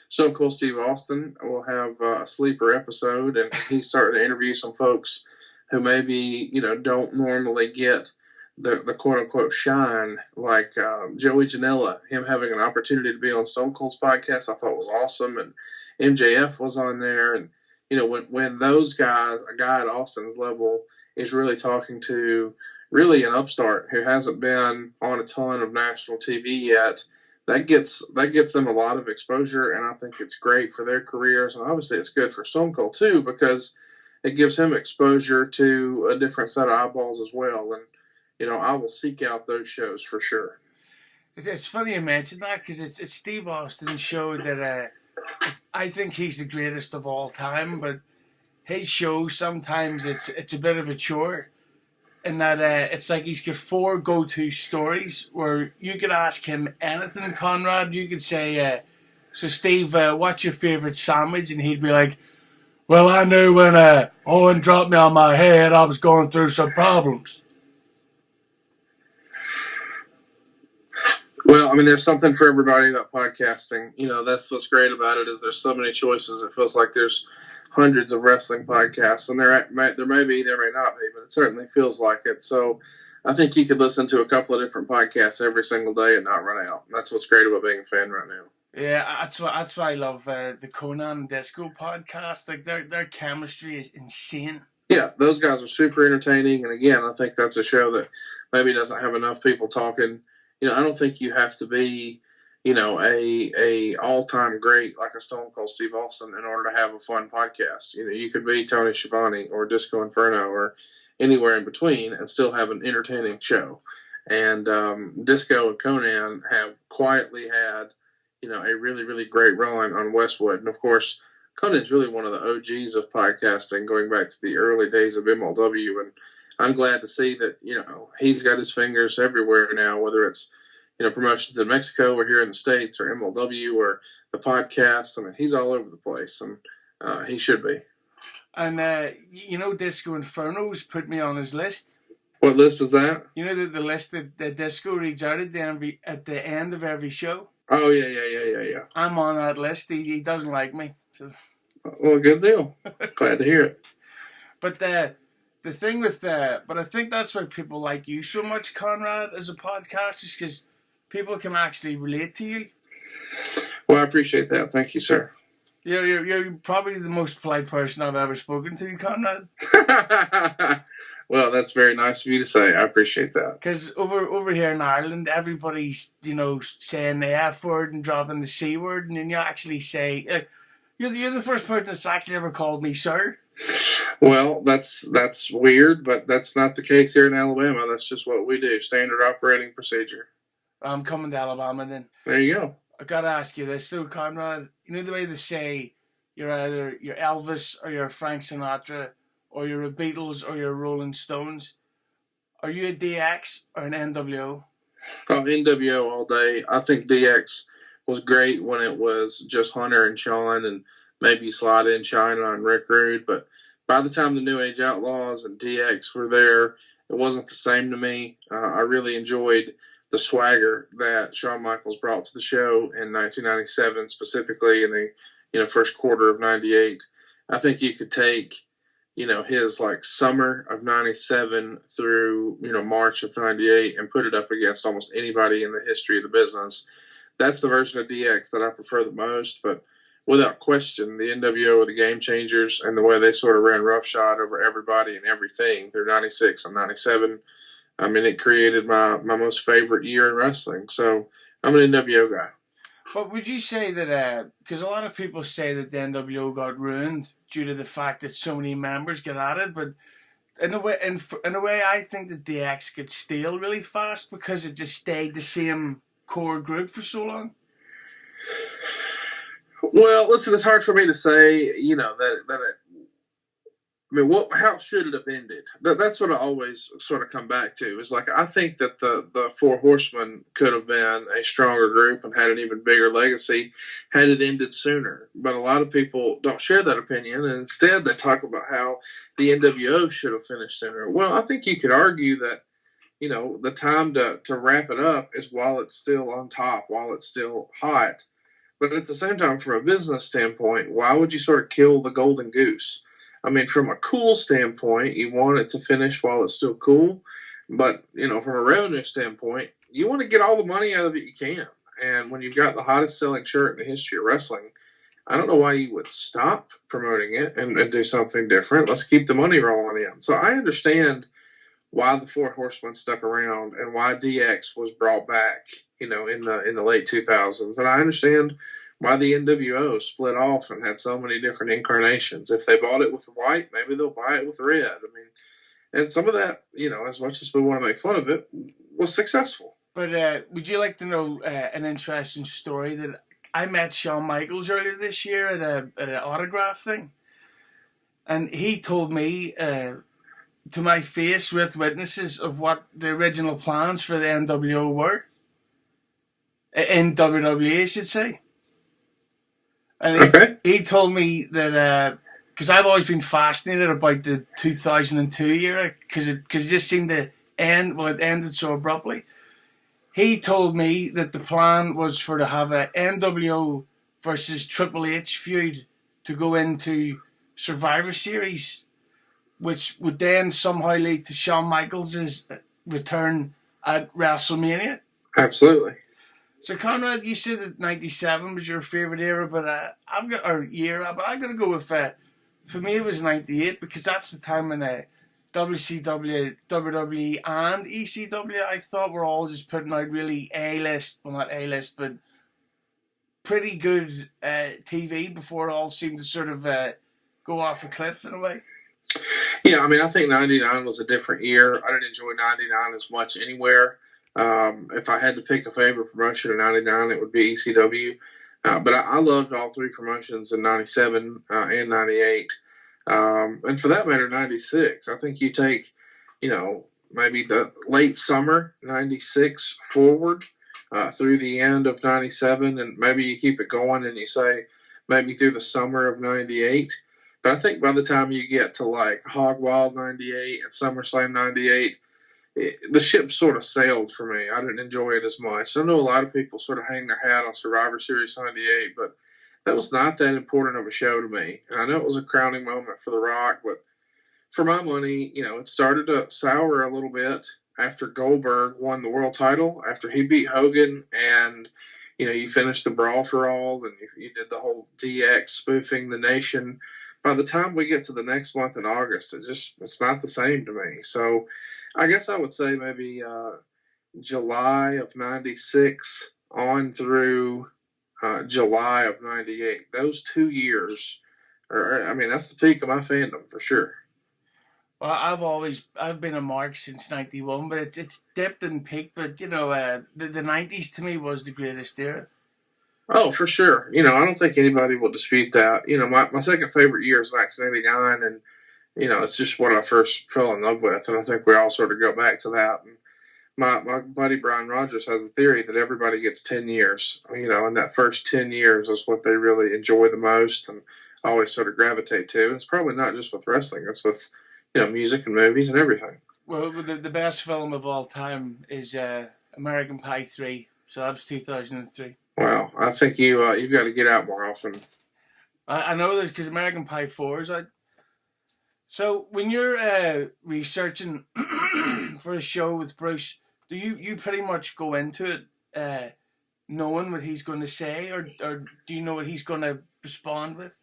Stone Cold Steve Austin will have a sleeper episode, and he's starting to interview some folks who maybe, don't normally get the quote-unquote shine, like Joey Janela, him having an opportunity to be on Stone Cold's podcast, I thought was awesome. And MJF was on there. And, when those guys, a guy at Austin's level, is really talking to really an upstart who hasn't been on a ton of national TV yet, that gets them a lot of exposure, and I think it's great for their careers. And obviously it's good for Stone Cold, too, because it gives him exposure to a different set of eyeballs as well. And, I will seek out those shows for sure. It's funny you mention that because it's Steve Austin's show that I think he's the greatest of all time, but his show sometimes it's a bit of a chore in that it's like he's got 4 go-to stories where you could ask him anything, Conrad. You could say, so Steve, what's your favourite sandwich? And he'd be like, well, I knew when Owen dropped me on my head, I was going through some problems. Well, I mean, there's something for everybody about podcasting. That's what's great about it is there's so many choices. It feels like there's hundreds of wrestling podcasts, and there may be, there may not be, but it certainly feels like it. So I think you could listen to a couple of different podcasts every single day and not run out. That's what's great about being a fan right now. Yeah, that's why I love the Conan Disco podcast. Like their chemistry is insane. Yeah, those guys are super entertaining, and again, I think that's a show that maybe doesn't have enough people talking. I don't think you have to be, a all-time great like a Stone Cold Steve Austin in order to have a fun podcast. You could be Tony Schiavone or Disco Inferno or anywhere in between and still have an entertaining show. And Disco and Conan have quietly had, a really, really great run on Westwood. And, of course, Conan's really one of the OGs of podcasting going back to the early days of MLW. And I'm glad to see that, he's got his fingers everywhere now, whether it's, promotions in Mexico or here in the States or MLW or the podcast. I mean, he's all over the place, and he should be. And, Disco Inferno's put me on his list. What list is that? The list that Disco reads out at the end of every show? Oh, yeah. I'm on that list. He doesn't like me. So. Well, good deal. Glad to hear it. But the thing with but I think that's why people like you so much, Conrad, as a podcaster, is because people can actually relate to you. Well, I appreciate that. Thank you, sir. You're probably the most polite person I've ever spoken to, Conrad. Well, that's very nice of you to say. I appreciate that. Because over here in Ireland, everybody's, saying the F word and dropping the C word, and then you actually say, you're the first person that's actually ever called me sir. Well, that's weird, but that's not the case here in Alabama. That's just what we do. Standard operating procedure. I'm coming to Alabama then. There you go. I gotta ask you this though, Conrad. You know the way they say you're either you're Elvis or you're Frank Sinatra or you're a Beatles or you're Rolling Stones. Are you a DX or an NWO? Oh, NWO all day. I think DX was great when it was just Hunter and Sean and maybe slide in China and Rick Rude. But by the time the New Age Outlaws and DX were there, it wasn't the same to me. I really enjoyed the swagger that Shawn Michaels brought to the show in 1997, specifically in the first quarter of 98. I think you could take, his summer of 97 through, March of 98 and put it up against almost anybody in the history of the business. That's the version of DX that I prefer the most, but without question, the NWO were the game changers, and the way they sort of ran roughshod over everybody and everything through 96 and 97. I mean, it created my most favorite year in wrestling. So I'm an NWO guy. But would you say that, because a lot of people say that the NWO got ruined due to the fact that so many members get added, but in a way, I think that DX could stale really fast because it just stayed the same core group for so long. Well, listen, it's hard for me to say, how should it have ended? That's what I always sort of come back to. Is I think that the Four Horsemen could have been a stronger group and had an even bigger legacy had it ended sooner. But a lot of people don't share that opinion, and instead they talk about how the NWO should have finished sooner. Well, I think you could argue that, the time to wrap it up is while it's still on top, while it's still hot. But at the same time, from a business standpoint, why would you sort of kill the golden goose? I mean, from a cool standpoint, you want it to finish while it's still cool. But, from a revenue standpoint, you want to get all the money out of it you can. And when you've got the hottest selling shirt in the history of wrestling, I don't know why you would stop promoting it and do something different. Let's keep the money rolling in. So I understand why the Four Horsemen stuck around and why DX was brought back, in the late 2000s. And I understand why the NWO split off and had so many different incarnations. If they bought it with white, maybe they'll buy it with red. I mean, and some of that, as much as we want to make fun of it, was successful. But would you like to know an interesting story that I met Shawn Michaels earlier this year at an autograph thing, and he told me to my face with witnesses of what the original plans for the NWO were in WWE, I should say. And he told me that, because I've always been fascinated about the 2002 era, because it just seemed to end, it ended so abruptly. He told me that the plan was to have a NWO versus Triple H feud to go into Survivor Series, which would then somehow lead to Shawn Michaels' return at WrestleMania. Absolutely. So Conrad, you said that '97 was your favorite era, but I'm gonna go with for me it was '98 because that's the time when WCW, WWE, and ECW I thought were all just putting out really not A-list, but pretty good TV before it all seemed to sort of go off a cliff in a way. Yeah, I mean, I think '99 was a different year. I didn't enjoy '99 as much anywhere. If I had to pick a favorite promotion in '99, it would be ECW. But I loved all three promotions in '97 and '98. And for that matter, '96. I think you take, maybe the late summer '96 forward through the end of '97, and maybe you keep it going and you say maybe through the summer of '98. But I think by the time you get to like Hog Wild '98 and SummerSlam '98, the ship sort of sailed for me. I didn't enjoy it as much. I know a lot of people sort of hang their hat on Survivor Series '98, but that was not that important of a show to me. And I know it was a crowning moment for The Rock, but for my money, it started to sour a little bit after Goldberg won the world title, after he beat Hogan, and you finished the Brawl for All, and you did the whole DX spoofing the nation. By the time we get to the next month in August, it's not the same to me. So I guess I would say maybe July of '96 on through July of '98. Those 2 years that's the peak of my fandom for sure. Well, I've been a mark since '91, but it's dipped and peaked. But the '90s to me was the greatest era. Oh, for sure. I don't think anybody will dispute that. My second favorite year is 1989, and it's just what I first fell in love with, and I think we all sort of go back to that. And my buddy Brian Rogers has a theory that everybody gets 10 years, and that first 10 years is what they really enjoy the most and always sort of gravitate to. And it's probably not just with wrestling; it's with music and movies and everything. Well, the best film of all time is American Pie 3, so that was 2003. Wow, I think you've got to get out more often. I know this because American Pie 4 is out. So when you're researching for a show with Bruce, do you pretty much go into it knowing what he's going to say, or do you know what he's going to respond with?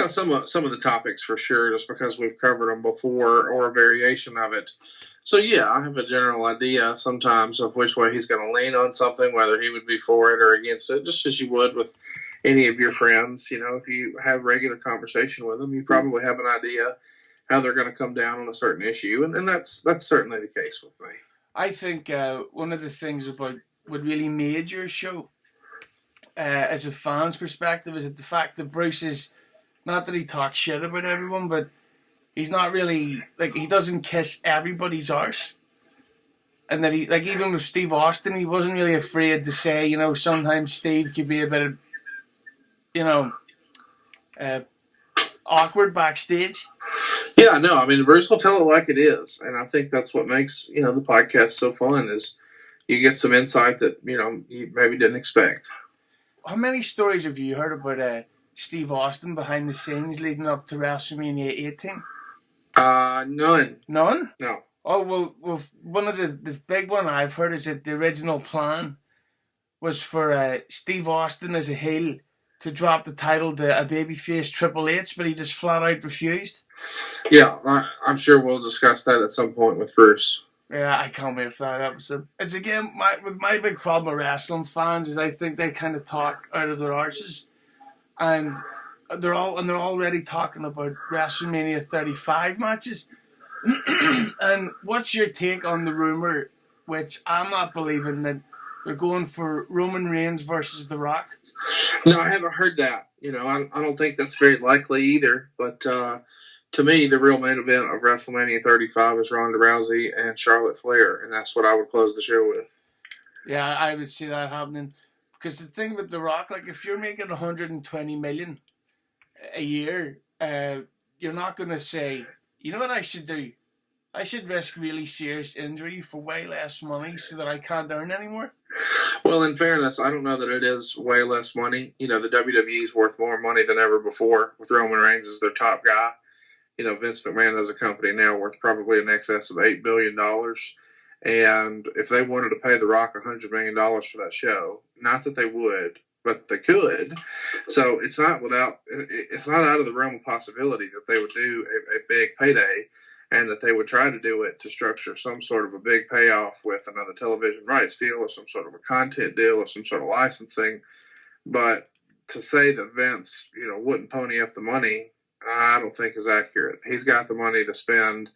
Some of the topics for sure, just because we've covered them before or a variation of it. So yeah, I have a general idea sometimes of which way he's going to lean on something, whether he would be for it or against it, just as you would with any of your friends. If you have regular conversation with them, you probably have an idea how they're going to come down on a certain issue, and that's certainly the case with me. I think one of the things about what really made your show, as a fan's perspective, is that the fact that Bruce is, not that he talks shit about everyone, but he's not really, he doesn't kiss everybody's arse. And that he, even with Steve Austin, he wasn't really afraid to say, sometimes Steve could be a bit of, awkward backstage. Yeah, no, Bruce will tell it like it is. And I think that's what makes, the podcast so fun is you get some insight that, you maybe didn't expect. How many stories have you heard about Steve Austin behind the scenes leading up to WrestleMania 18? None. None? No. Oh, well, one of the big one I've heard is that the original plan was for Steve Austin as a heel to drop the title to a babyface Triple H, but he just flat out refused. Yeah, I'm sure we'll discuss that at some point with Bruce. Yeah, I can't wait for that episode. It's again, my big problem with wrestling fans is I think they kind of talk out of their arses, and they're already talking about WrestleMania 35 matches. And what's your take on the rumor, which I'm not believing, that they're going for Roman Reigns versus The Rock? No, I haven't heard that. I don't think that's very likely either. But to me, the real main event of WrestleMania 35 is Ronda Rousey and Charlotte Flair, and that's what I would close the show with. Yeah, I would see that happening. Because the thing with The Rock, if you're making $120 million a year, you're not going to say, you know what I should do? I should risk really serious injury for way less money so that I can't earn anymore. Well, in fairness, I don't know that it is way less money. The WWE is worth more money than ever before with Roman Reigns as their top guy. Vince McMahon has a company now worth probably in excess of $8 billion. And if they wanted to pay The Rock $100 million for that show, not that they would, but they could. So it's not out of the realm of possibility that they would do a big payday, and that they would try to do it to structure some sort of a big payoff with another television rights deal or some sort of a content deal or some sort of licensing. But to say that Vince, wouldn't pony up the money, I don't think is accurate. He's got the money to spend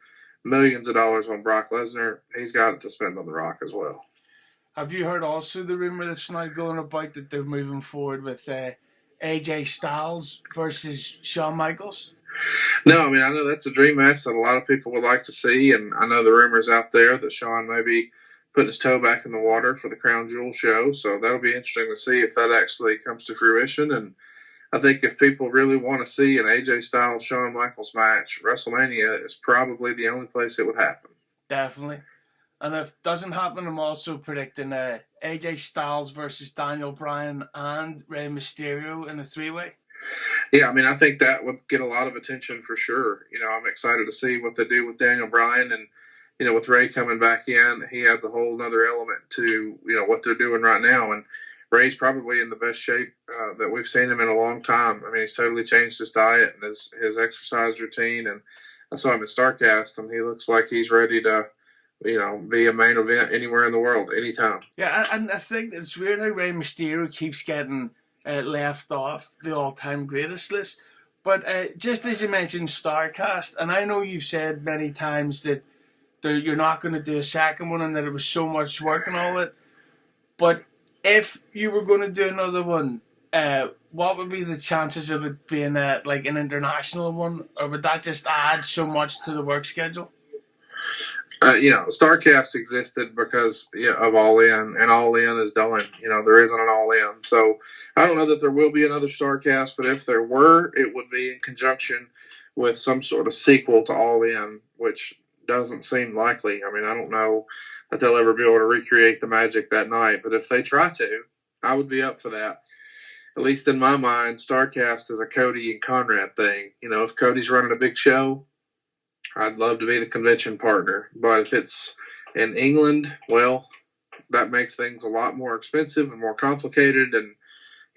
millions of dollars on Brock Lesnar. He's got it to spend on The Rock as well. Have you heard also the rumor that's now going about that they're moving forward with AJ Styles versus Shawn Michaels? No, I mean, I know that's a dream match that a lot of people would like to see, and I know the rumors out there that Shawn may be putting his toe back in the water for the Crown Jewel show, so that'll be interesting to see if that actually comes to fruition. And I think if people really want to see an AJ Styles Shawn Michaels match, WrestleMania is probably the only place it would happen. Definitely. And if it doesn't happen, I'm also predicting AJ Styles versus Daniel Bryan and Rey Mysterio in a three-way. Yeah, I mean, I think that would get a lot of attention for sure. I'm excited to see what they do with Daniel Bryan, and with Rey coming back in, he adds a whole other element to what they're doing right now. And Rey's probably in the best shape that we've seen him in a long time. I mean, he's totally changed his diet and his exercise routine. And I saw him at Starrcast, and he looks like he's ready to, be a main event anywhere in the world, anytime. Yeah, and I think it's weird how Rey Mysterio keeps getting left off the all-time greatest list. But just as you mentioned Starrcast, and I know you've said many times that you're not going to do a second one and that it was so much work and all that. But if you were going to do another one, what would be the chances of it being like an international one? Or would that just add so much to the work schedule? Starrcast existed because of All In, and All In is done. There isn't an All In. So I don't know that there will be another Starrcast, but if there were, it would be in conjunction with some sort of sequel to All In, which doesn't seem likely. I mean, I don't know that they'll ever be able to recreate the magic that night, but if they try to, I would be up for that. At least in my mind, Starrcast is a Cody and Conrad thing. If Cody's running a big show, I'd love to be the convention partner. But if it's in England, well, that makes things a lot more expensive and more complicated. And,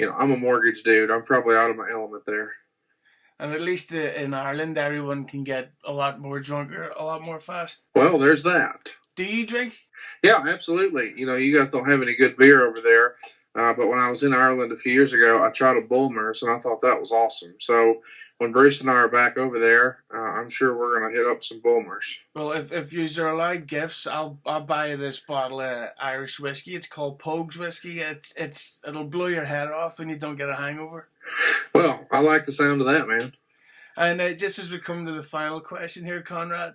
I'm a mortgage dude. I'm probably out of my element there. And at least in Ireland, everyone can get a lot more drunker, a lot more fast. Well, there's that. Do you drink? Yeah, absolutely. You guys don't have any good beer over there. But when I was in Ireland a few years ago, I tried a Bulmers, and I thought that was awesome. So when Bruce and I are back over there, I'm sure we're going to hit up some Bulmers. Well, if you are allowed gifts, I'll buy you this bottle of Irish whiskey. It's called Pogues whiskey. It'll blow your head off and you don't get a hangover. Well, I like the sound of that, man. And just as we come to the final question here, Conrad,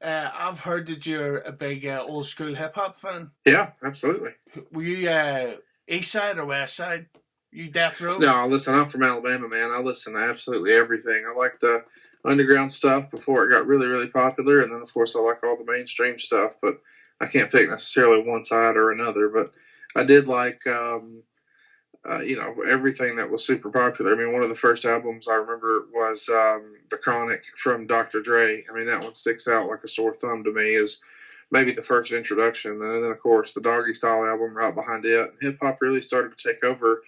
I've heard that you're a big old school hip hop fan. Yeah, absolutely. Were you East Side or West Side? You Death Row? No, listen, I'm from Alabama, man. I listen to absolutely everything. I like the underground stuff before it got really, really popular, and then of course I like all the mainstream stuff. But I can't pick necessarily one side or another. But I did like everything that was super popular. I mean, one of the first albums I remember was The Chronic from Dr. Dre. I mean, that one sticks out like a sore thumb to me as maybe the first introduction. And then, of course, the Doggy Style album right behind it. Hip-hop really started to take over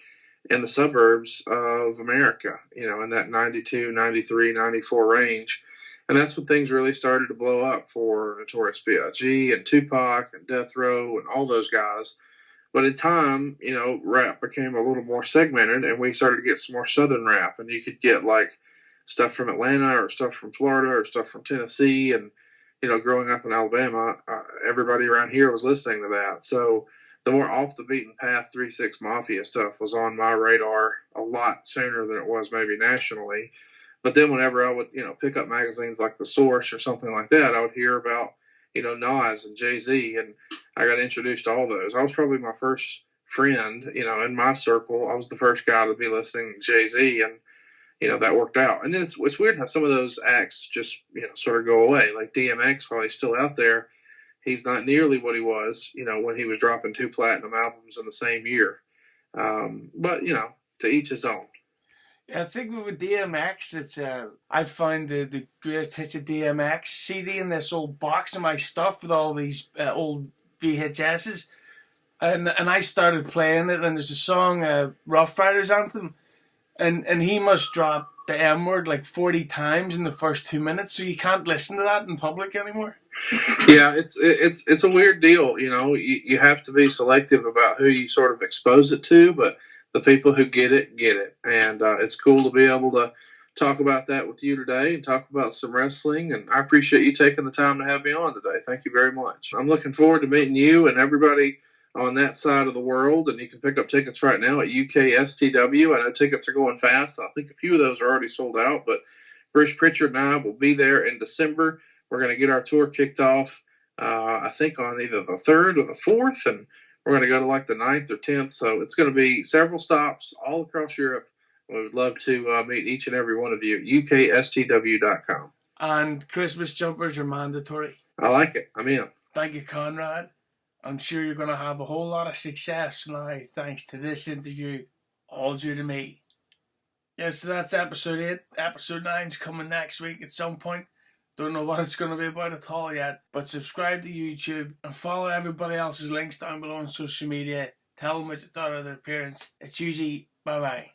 in the suburbs of America, in that 92, 93, 94 range. And that's when things really started to blow up for Notorious B.I.G. and Tupac and Death Row and all those guys. But in time, rap became a little more segmented, and we started to get some more Southern rap. And you could get, like, stuff from Atlanta or stuff from Florida or stuff from Tennessee. And, growing up in Alabama, everybody around here was listening to that. So the more off the beaten path 3-6 Mafia stuff was on my radar a lot sooner than it was maybe nationally. But then whenever I would, pick up magazines like The Source or something like that, I would hear about, Nas and Jay-Z, and I got introduced to all those. I was probably my first friend, in my circle. I was the first guy to be listening to Jay-Z, and, that worked out. And then it's weird how some of those acts just, sort of go away. Like DMX, while he's still out there, he's not nearly what he was, when he was dropping 2 platinum albums in the same year. But, to each his own. Yeah, I think with DMX, it's I find the greatest hits of DMX CD in this old box of my stuff with all these old VHSs. And I started playing it, and there's a song, Rough Riders Anthem, and he must drop the M word like 40 times in the first 2 minutes, so you can't listen to that in public anymore. Yeah, it's a weird deal. You know, you have to be selective about who you sort of expose it to, but the people who get it. And it's cool to be able to talk about that with you today and talk about some wrestling. And I appreciate you taking the time to have me on today. Thank you very much. I'm looking forward to meeting you and everybody on that side of the world, and you can pick up tickets right now at UKSTW. I know tickets are going fast. I think a few of those are already sold out, but Bruce Pritchard and I will be there in December. We're going to get our tour kicked off, I think, on either the 3rd or the 4th, and we're going to go to like the 9th or 10th. So it's going to be several stops all across Europe. We would love to meet each and every one of you at UKSTW.com. And Christmas jumpers are mandatory. I like it. I'm in. Thank you, Conrad. I'm sure you're going to have a whole lot of success now thanks to this interview, all due to me. Yeah, so that's episode 8. Episode 9's coming next week at some point. Don't know what it's going to be about at all yet. But subscribe to YouTube and follow everybody else's links down below on social media. Tell them what you thought of their appearance. It's Hughezy. Bye-bye.